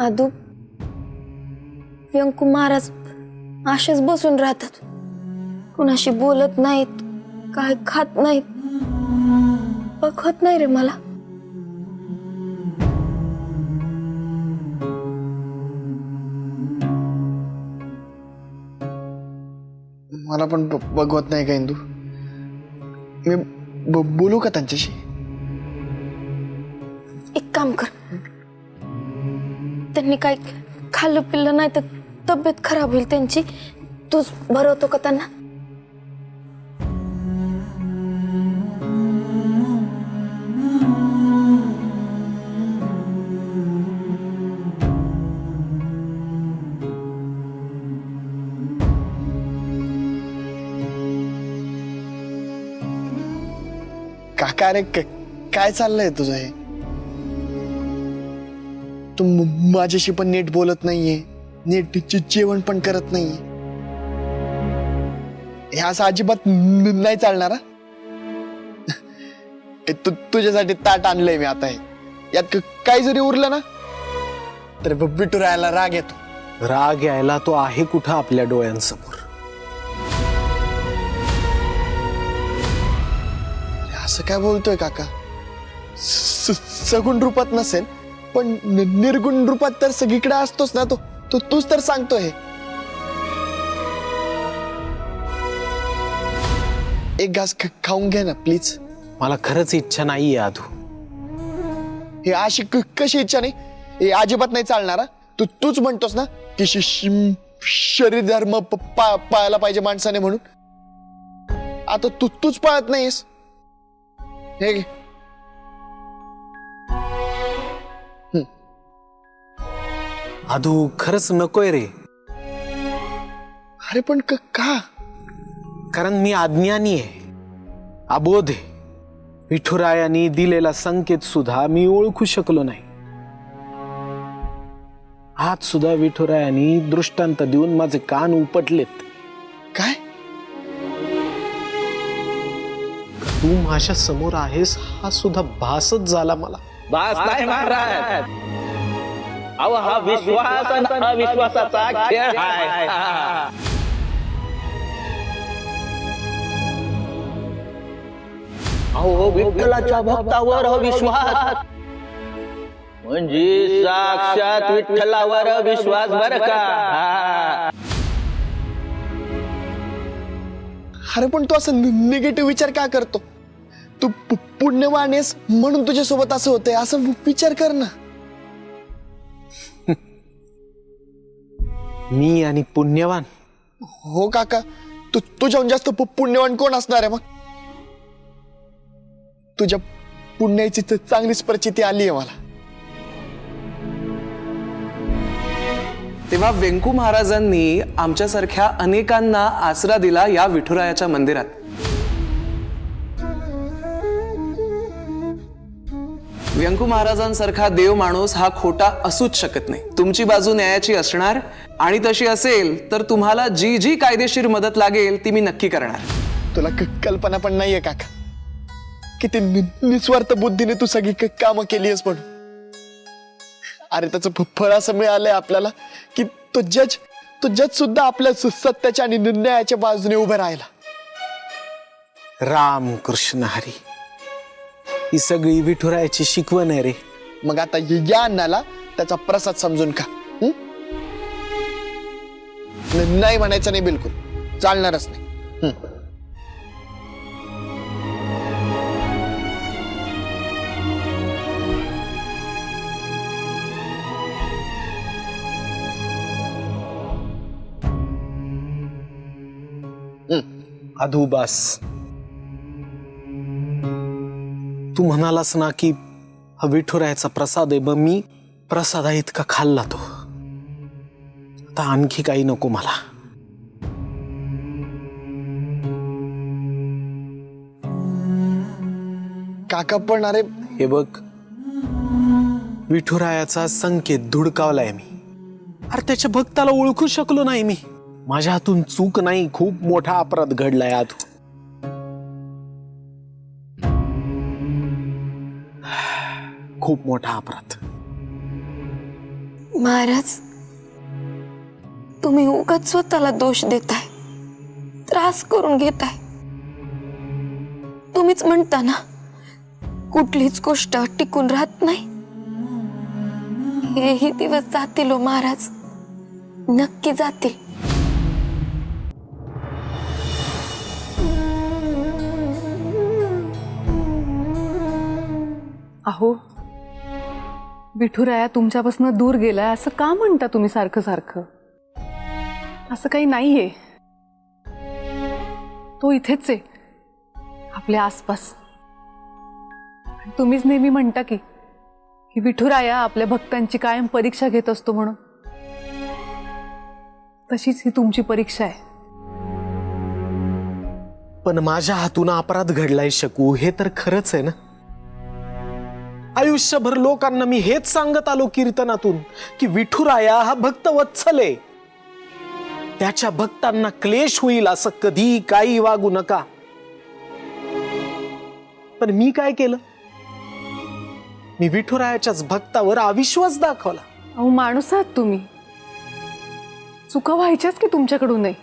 आदू व्यंकू महाराज असेच बसून राहतात, कुणाशी बोलत नाहीत, काय खात नाहीत. बघत नाही रे मला. मला पण बघवत नाही का इंदू? मी बोलू का त्यांच्याशी? एक काम कर, त्यांनी काय खाल्लं पिल्लं नाही तर तब्येत खराब होईल त्यांची. तूच भरवतो का त्यांना? काका अरे काय चाललंय तुझं हे? तू माझ्याशी पण नीट बोलत नाहीये, नीट जेवण पण करत नाहीये. हे असं अजिबात नाही चालणार. तुझ्यासाठी ताट आणलंय मी आता. हे यात काही जरी उरलं ना तर विठुरायाला राग येतो. राग यायला तो आहे कुठं आपल्या डोळ्यांसमोर. असं काय बोलतोय काका? सगुण रूपात नसेल पण निर्गुण रूपात तर सगळीकडे असतोच ना तो. तूच तर सांगतोय. एक घास खाऊन घे ना प्लीज. मला खरंच इच्छा नाहीये आधू. हे अशी कशी इच्छा नाही? हे अजिबात नाही चालणार. तूच म्हणतोस ना की शरीर धर्म पाळायला पाहिजे माणसाने म्हणून. आता तूच पाळत नाहीस. हे घे. आधू खरंच नकोय रे. अरे पण का? कारण मी अज्ञानी आहे, अबोध आहे. विठुरायानी दिलेला संकेत सुद्धा मी ओळखू शकलो नाही. आज सुद्धा विठुरायानी दृष्टांत देऊन माझे कान उपटलेत. काय? तू माझ्या समोर आहेस हा सुद्धा भासच झाला मला. बास नाही महाराज. अहो हा विश्वास आणि अविश्वासाचा खेळ आहे. अहो विठ्ठलाच्या भक्तावर विश्वास म्हणजे साक्षात विठ्ठलावर विश्वास बर का. अरे पण तू असं निगेटिव्ह विचार का करतो? तू पुण्यवान आहेस म्हणून तुझ्यासोबत असं होतंय असं विचार कर ना. मी आणि पुण्यवान? हो काका, तुझ्याहून जास्त पुण्यवान कोण असणार आहे मग? तुझ्या पुण्याची चांगलीच परिस्थिती आली आहे मला. तेव्हा व्यंकू महाराजांनी आमच्यासारख्या अनेकांना आसरा दिला या विठुरायाच्या मंदिरात. व्यंकू महाराजांसारखा देव माणूस हा खोटा असूच शकत नाही. तुमची बाजू न्यायाची असणार आणि तशी असेल तर तुम्हाला जी जी कायदेशीर मदत लागेल ती मी नक्की करणार. तुला कल्पना पण नाहीये काका किती निस्वार्थ बुद्धीने तू सगळी कामं केली आहेस म्हणून. अरे त्याचं फळ असं मिळालंय आपल्याला की तो जज सुद्धा आपल्या सत्याच्या आणि न्यायाच्या बाजूने उभं राहिला. राम कृष्ण हरी, ही सगळी विठुरायाची शिकवण आहे रे. मग आता या अन्नाला त्याचा प्रसाद समजून खा. नाही म्हणायचं नाही, बिलकुल चालणारच नाही. आधू बास. तू म्हणालास ना की हा विठुरायाचा प्रसाद आहे, मग मी प्रसादा इतका खाल्ला तो. आता आणखी काही नको मला. काका पण अरे हे बघ, विठुरायाचा संकेत धुडकावलाय मी. अरे त्याच्या भक्ताला ओळखू शकलो नाही मी. माझ्या हातून चूक नाही, खूप मोठा अपराध घडलाय आधू. खूप मोठा अपराध. महाराज, तुम्ही उगाच स्वतःला दोष देताय, त्रास करून घेताय. तुम्हीच म्हणता ना, कुठलीच गोष्ट टिकून राहत नाही. हेही दिवस जातील हो महाराज, नक्की जातील. अहो, विठुराया तुमच्यापासून दूर गेलाय असं का म्हणता तुम्ही सारखं सारखं? असं काही नाहीये. तो इथेच आहे, आपल्या आसपास. तुम्हीच नेहमी म्हणता की विठुराया आपल्या भक्तांची कायम परीक्षा घेत असतो म्हणून. तशीच ही तुमची परीक्षा आहे. पण माझ्या हातून अपराध घडलाय शकू, हे तर खरंच आहे ना. आयुष्यभर लोकांना मी हेच सांगत आलो कीर्तनातून की विठुराया हा भक्त वत्सल आहे. त्याच्या भक्तांना क्लेश होईल असं कधी काही वागू नका. पण मी काय केलं? मी विठुरायाच्याच भक्तावर अविश्वास दाखवला. अहो, माणूस आहात तुम्ही, चुका व्हायच्याच की तुमच्याकडून नाही.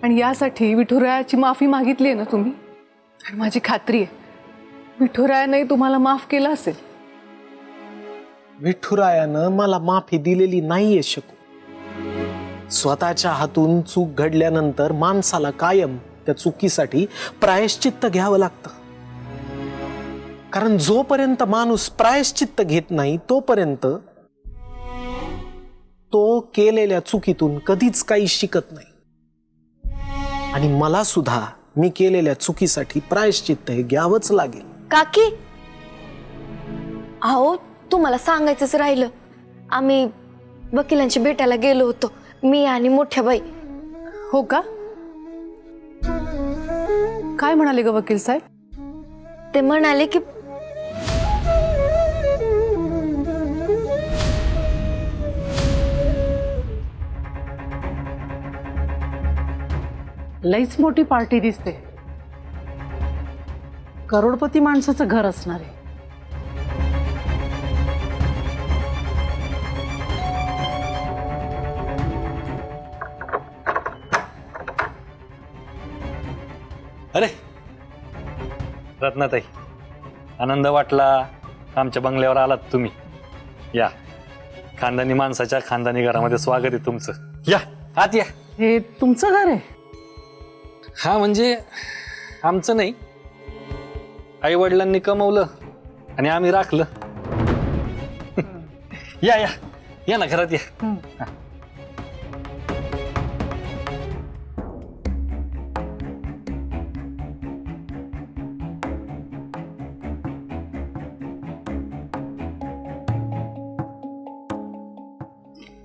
आणि यासाठी विठुरायाची माफी मागितली आहे ना तुम्ही. आणि माझी खात्री आहे विठुरायाने तुम्हाला माफ केलं असेल. विठुरायानं मला माफी दिलेली नाहीये शकू. स्वतःच्या हातून चूक घडल्यानंतर माणसाला कायम त्या चुकीसाठी प्रायश्चित्त घ्यावं लागतं. कारण जोपर्यंत माणूस प्रायश्चित्त घेत नाही तोपर्यंत तो केलेल्या चुकीतून कधीच काही शिकत नाही. आणि मला सुद्धा मी केलेल्या चुकीसाठी प्रायश्चित्त हे घ्यावंच लागेल. काकी, अहो तुम्हाला सांगायचंच राहिलं. आम्ही वकिलांची भेटायला गेलो होतो, मी आणि मोठ्या बाई. हो का? काय म्हणाले ग वकील साहेब? ते म्हणाले की लईच मोठी पार्टी दिसते. करोडपती माणसाचं घर असणार आहे. अरे रत्नाताई, आनंद वाटला. आमच्या बंगल्यावर आलात तुम्ही. या, खानदानी माणसाच्या खानदानी घरामध्ये स्वागत आहे तुमचं. या आत या. हे तुमचं घर आहे? हा म्हणजे आमचं नाही, आई वडिलांनी कमवलं आणि आम्ही राखलं. या या या ना घरात या.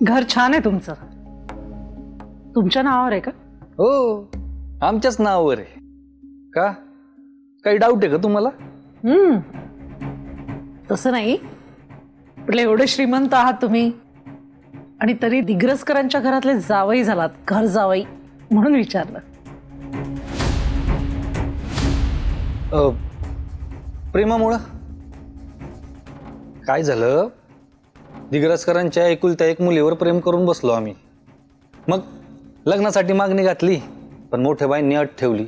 घर छान आहे तुमचं. तुमच्या नावावर आहे का? हो, आमच्याच नावावर आहे. का काही डाऊट आहे का तुम्हाला? तसं नाही, म्हटलं एवढे श्रीमंत आहात तुम्ही आणि तरी दिग्रसकरांच्या घरातले जावई झालात, घर जावई, म्हणून विचारलं. प्रेमामुळं काय झालं, दिग्रसकरांच्या एकुलत्या एक मुलीवर प्रेम करून बसलो आम्ही. मग लग्नासाठी मागणी घातली, पण मोठ्या बाईंनी अट ठेवली,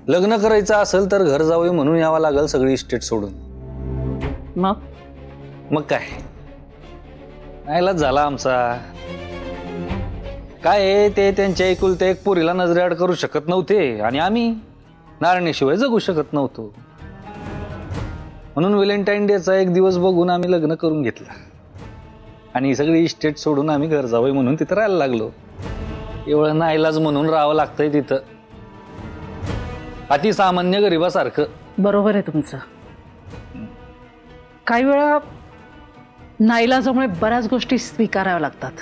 लग्न करायचं असेल तर घर जावई म्हणून यावं लागेल सगळी इस्टेट सोडून. मग काय नाईलाज झाला आमचा. काय आहे, ते त्यांच्या एकुलत्या एक पोरीला नजरेआड करू शकत नव्हते आणि आम्ही नारायणशिवाय जगू शकत नव्हतो. म्हणून व्हॅलेंटाईन डेचा एक दिवस बघून आम्ही लग्न करून घेतलं आणि सगळी इस्टेट सोडून आम्ही घर जावई म्हणून तिथं राहायला लागलो. एवढं नाईलाज म्हणून राहावं लागतंय तिथं, अतिसामान्य गरिबासारखं. बरोबर आहे तुमचं. काही वेळा नाईलाजामुळे बऱ्याच गोष्टी स्वीकाराव्या लागतात.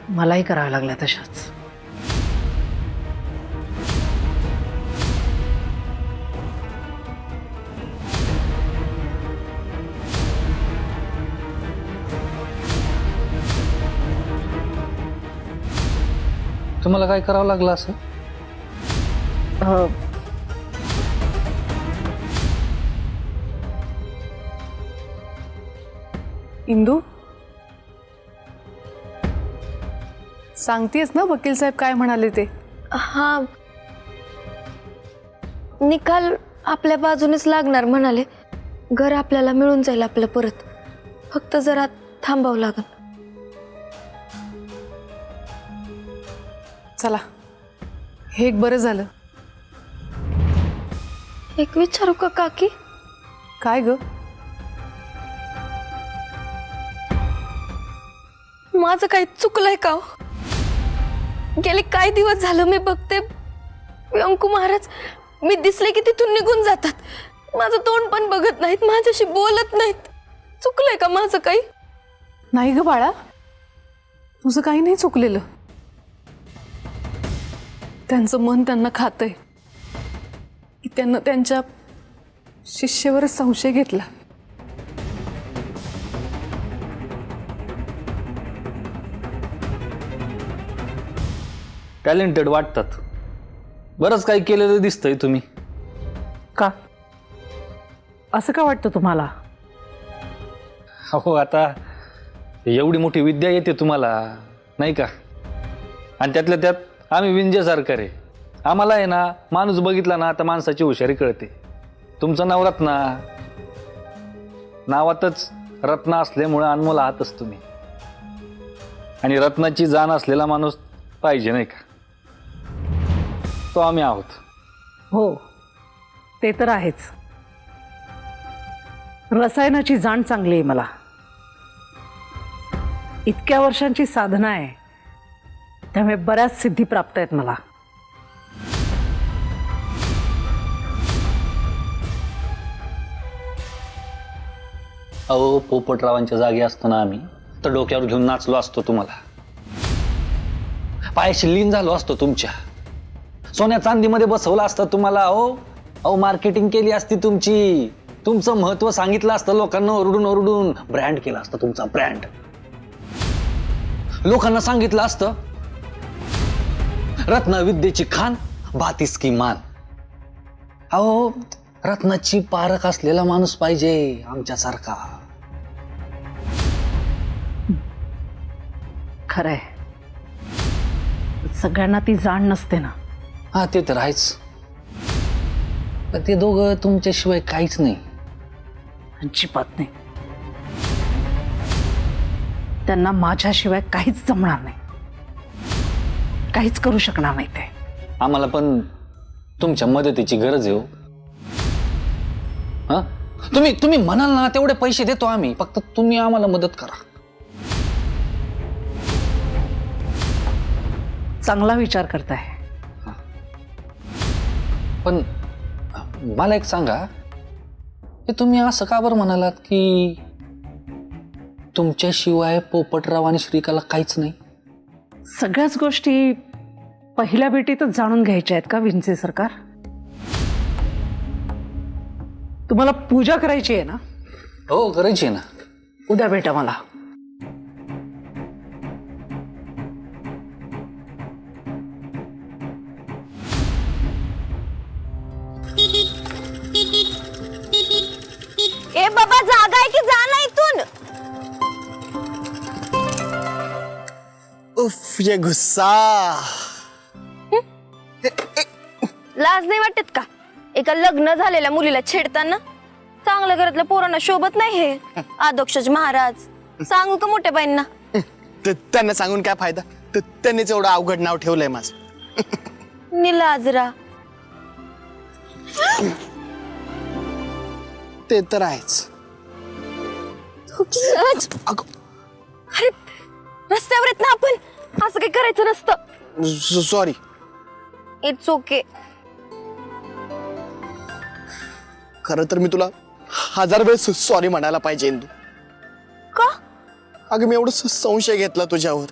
मलाही कराव्या लागल्या तशाच. तुम्हाला काय करावं लागलं असं? इंदू, सांगतेस ना वकील साहेब काय म्हणाले ते? हा, निकाल आपल्या बाजूनेच लागणार म्हणाले. घर आपल्याला मिळून जाईल आपलं परत, फक्त जरा थांबावं लागल. चला, हे एक बरं झालं. एक विचारू का काकी? काय ग? माझं काही चुकलंय का हो? गेले काही दिवस झालं मी बघते व्यंकू महाराज मी दिसले की तिथून निघून जातात. माझं तोंड पण बघत नाहीत, माझ्याशी बोलत नाहीत. चुकलंय का माझं काही? नाही ग बाळा, तुझं काही नाही चुकलेलं. त्यांचं मन त्यांना खातंय की त्यांना त्यांच्या शिष्येवरच संशय घेतला. टॅलेंटेड वाटतात. बरंच काही केलेलं दिसतंय तुम्ही. का असं का वाटतं तुम्हाला? हो, आता एवढी मोठी विद्या येते तुम्हाला, नाही का? आणि त्यातल्या त्यात आम्ही विंजेसारखं रे. आम्हाला आहे ना, माणूस बघितला ना आता माणसाची हुशारी कळते. तुमचं नाव रत्ना, नावातच रत्न असल्यामुळे अनमोल आहातच तुम्ही. आणि रत्नाची जाण असलेला माणूस पाहिजे, नाही का? तो आम्ही आहोत. हो, ते तर आहेच. रसायनाची जाण चांगली आहे मला. इतक्या वर्षांची साधना आहे, त्यामुळे बऱ्याच सिद्धी प्राप्त आहेत मला. अहो, पोपटरावांच्या जागी असतो ना आम्ही, तर डोक्यावर घेऊन नाचलो असतो तुम्हाला. पायाशी लीन झालो असतो तुमच्या. सोन्या चांदीमध्ये बसवलं असतं तुम्हाला. अहो, मार्केटिंग केली असती तुमची. तुमचं महत्व सांगितलं असतं लोकांना, ओरडून ओरडून ब्रँड केला असता तुमचा ब्रँड. लोकांना सांगितलं असतं रत्नविद्येची खान बातीस की मान. अहो, रत्नाची पारख असलेला माणूस पाहिजे आमच्यासारखा. खरंय, सगळ्यांना ती जाण नसते ना. हा, ते तर आहेच. पण ते दोघं तुमच्याशिवाय काहीच नाही. अजिबात नाही. त्यांना माझ्याशिवाय काहीच जमणार नाही, काहीच करू शकणार नाही ते. आम्हाला पण तुमच्या मदतीची गरज आहे. हा, तुम्ही म्हणाल ना तेवढे पैसे देतो आम्ही, फक्त तुम्ही आम्हाला मदत करा. चांगला विचार करताय. पण मला एक सांगा की तुम्ही असं का बरं म्हणालात की तुमच्याशिवाय पोपटराव आणि श्रीकाला काहीच नाही? सगळ्याच गोष्टी पहिल्या भेटीतच जाणून घ्यायच्या आहेत का विंचे सरकार? तुम्हाला पूजा करायची आहे ना? हो, करायची आहे ना. उद्या भेटा मला. ए बाबा, जागा आहे की जा ना इथून. उफ, ये गुस्सा. लाज नाही वाटत का एका लग्न झालेल्या मुलीला छेडताना? चांगल्या घरातल्या पोरांना शोभत नाही हे आदोक्षज महाराज. सांगू का मोठ्या बाईंना? त्यांना सांगून काय फायदा? त्यांनीच एवढं अवघड नाव ठेवलंय माझं. निलाजरा. ते तर आहेच. अरे, रस्त्यावर येत ना आपण, असं काही करायचं नसतं. सॉरी. It's okay. खरं तर मी तुला 1000 वेळेस सॉरी म्हणायला पाहिजे इंदू. का? अगं, मी एवढं संशय घेतला तुझ्यावर.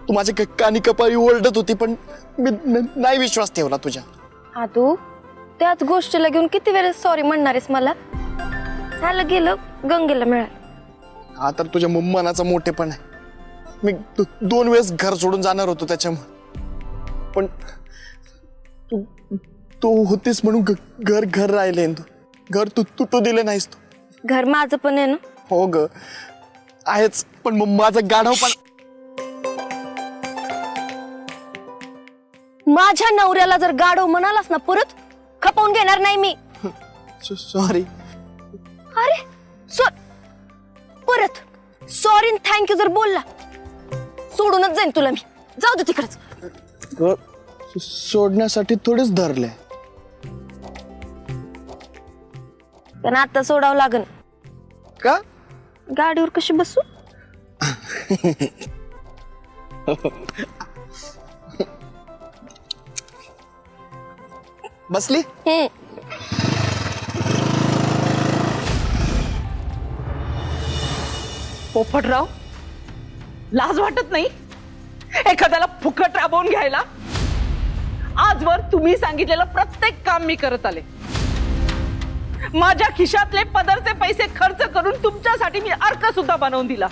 तू माझ्या कानी कपाळी ओरडत होती, पण मी नाही विश्वास ठेवला तुझ्या. हा, तू त्याच गोष्टीला घेऊन किती वेळेस सॉरी म्हणणार आहेस मला? झालं गेलं, गंगेला मिळालं. हा तर तुझ्या मनाचा मोठेपण आहे. मी 2 वेळेस घर सोडून जाणार होतो त्याच्यामुळे, पण तू होतीस म्हणून घर राहिले इंदू. घर तू दिले नाहीस. तू घर माझं पण आहे ना. हो ग, आहेच, पण माझं गाढव पण. माझ्या नवऱ्याला जर गाढव म्हणालास ना परत खपवून घेणार नाही मी. सॉरी. अरे परत सॉरी थँक्यू जर बोलला सोडूनच जाईन तुला मी. जाऊ दे तिकडच. सोडण्यासाठी थोडेच धरले. पण आता सोडावं लागन. का? गाडीवर कशी बसू? बसली? पोपटराव, लाज वाटत नाही एखाद्याला फुकट राबवून घ्यायला? आजवर तुम्ही सांगितलेलं प्रत्येक काम मी करत आले. माझ्या खिशातले पदरचे पैसे खर्च करून तुमच्यासाठी मी अर्क सुद्धा बनवून दिला.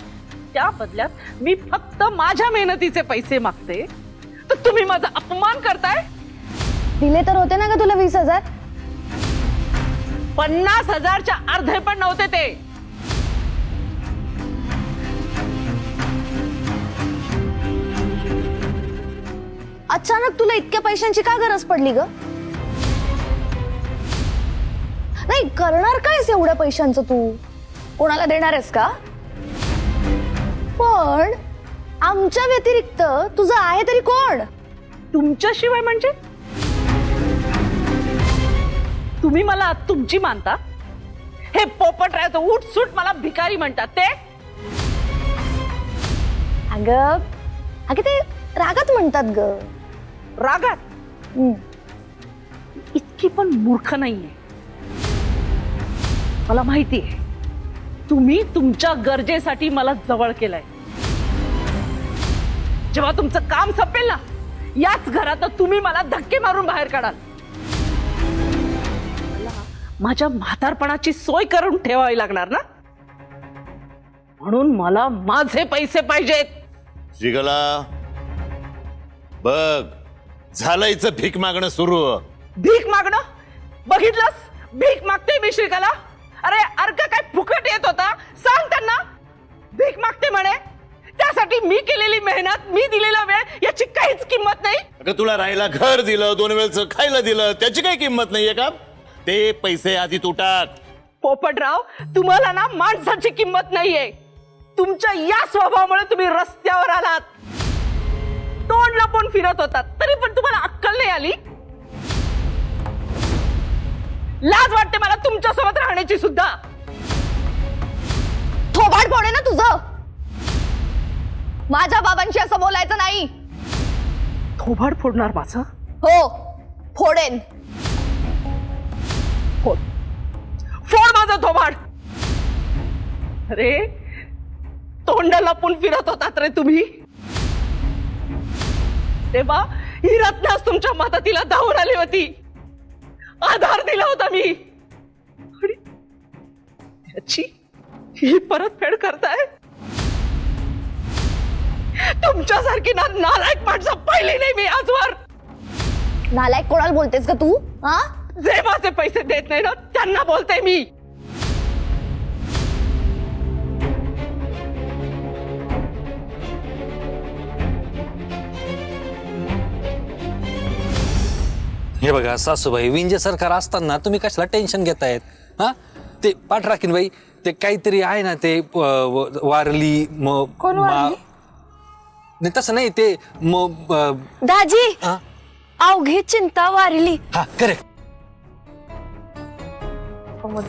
त्या बदल्यात मी फक्त माझ्या मेहनतीचे पैसे मागते तर तुम्ही माझा अपमान करताय. दिले तर होते ना ग तुला 20,000? 50,000च्या अर्धे पण नव्हते ते. अचानक तुला इतक्या पैशांची का गरज पडली ग? नाही करणार कायस एवढ्या पैशांचं तू? कोणाला देणार आहेस का? पण आमच्या व्यतिरिक्त तुझं आहे तरी कोण? तुमच्याशिवाय म्हणजे? तुम्ही मला तुमची मानता? हे पोपटराव उठसूट मला भिकारी म्हणतात ते? अगं ते रागात म्हणतात ग. रागात? इतकी पण मूर्ख नाहीये. मला माहिती आहे तुम्ही तुमच्या गरजेसाठी मला जवळ केलंय. जेव्हा तुमचं काम संपेल ना याच घरात तुम्ही मला धक्के मारून बाहेर काढाल. माझ्या म्हातारपणाची सोय करून ठेवावी लागणार ना, म्हणून मला माझे पैसे पाहिजेत. श्रीकला बघ, झालं हिचं भीक मागणं सुरू. भीक मागणं? बघितलंस, भीक मागते मी श्रीकला. अरे अर्क काय फुकट येत होता? सांग त्यांना. भीक मागते म्हणे. त्यासाठी मी केलेली मेहनत, मी दिलेला वेळ याची काहीच किंमत नाही. अगं तुला राहायला घर दिलं, 2 वेळचं खायला दिलं, त्याची काही किंमत नाहीये का? ते पैसे आधी तू टाक. पोपटराव, तुम्हाला ना माणसाची किंमत नाहीये. तुमच्या या स्वभावामुळे तुम्ही रस्त्यावर आलात. तोंड लपून फिरत होतात तरी पण तुम्हाला अक्कल नाही आली. लाज वाटते मला तुमच्या सोबत राहण्याची सुद्धा. थोबाड फोडे ना तुझं. माझ्या बाबांशी असं बोलायचं नाही. थोबाड फोडणार माझं? हो फोडेन. फोड फोड माझं थोबाड. अरे तोंड लपून फिरत होतात रे तुम्ही. तेव्हा ही रत्नाच तुमच्या मदतीला धावून आली होती. आधार दिला होता मी. आणि त्याची ही परतफेड करताय. तुमच्यासारखी ना नालायक माणसं पाहिली नाही मी आजवर. नालायक कोणाला बोलतेस का तू? हा, जे माझे पैसे देत नाही ना त्यांना बोलते मी. हे बघा सासूबाई, विंजे सरकार असताना तुम्ही कशाला टेन्शन घेतायत? हा, ते पाठ राखीन बाई. ते काहीतरी आहे ना ते वारली नाही तसं नाही ते दाजी हा? अवघी चिंता वारली. हा करेक्ट.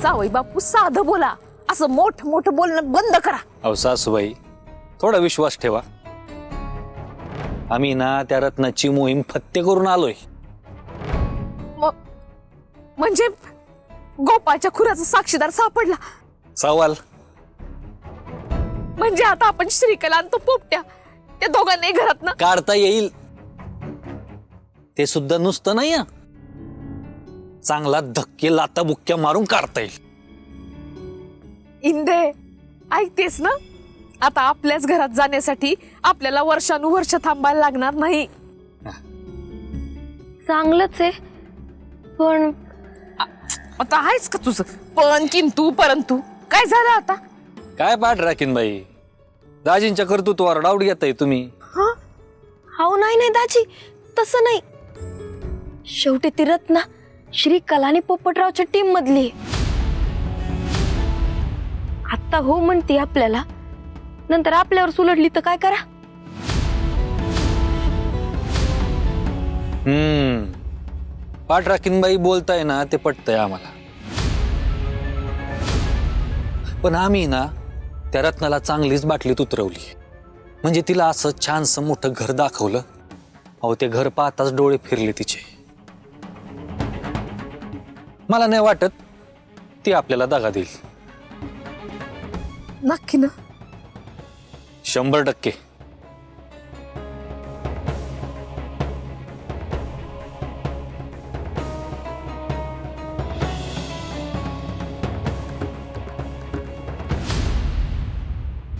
जावई बापू साधं बोला, असं मोठ मोठं बोलणं बंद करा. अहो सासूबाई, थोडा विश्वास ठेवा. आम्ही ना त्या रत्नाची मोहीम फत्ते करून आलोय. म्हणजे गोपाळच्या खुराचा साक्षीदार सापडला? सवाल म्हणजे आता आपण श्रीकला आणि तो पोपट्या त्या दोघांनाही घरात काढता येईल. ते सुद्धा नुसतं नाही, चांगला धक्के लाता बुक्क्या मारून काढता येईल. इंदे ऐकतेस ना, आता आपल्याच घरात जाण्यासाठी आपल्याला वर्षानुवर्ष थांबायला लागणार नाही. चांगलंच आहे पण आता आहेच का तुझं पण किंतु परंतु? काय झालं आता? काय पाठ राखीन बाई, दाजींच्या कर्तृत्वावर डाऊट घेताय तुम्ही. हा नाही दाजी तसं नाही. शेवटी ती रत्ना श्रीकला आणि पोपटरावच्या टीम मधली आहे. आत्ता हो म्हणते आपल्याला, नंतर आपल्यावर सुलटली तर काय करा. पाठराखीनबाई बोलताय ना ते पटतंय आम्हाला, पण आम्ही ना त्या रत्नाला चांगलीच बाटलीत उतरवली. म्हणजे तिला असं छानसं मोठं घर दाखवलं. अहो ते घर पाहताच डोळे फिरले तिचे. मला नाही वाटत ती आपल्याला दगा देईल. नक्की ना? 100%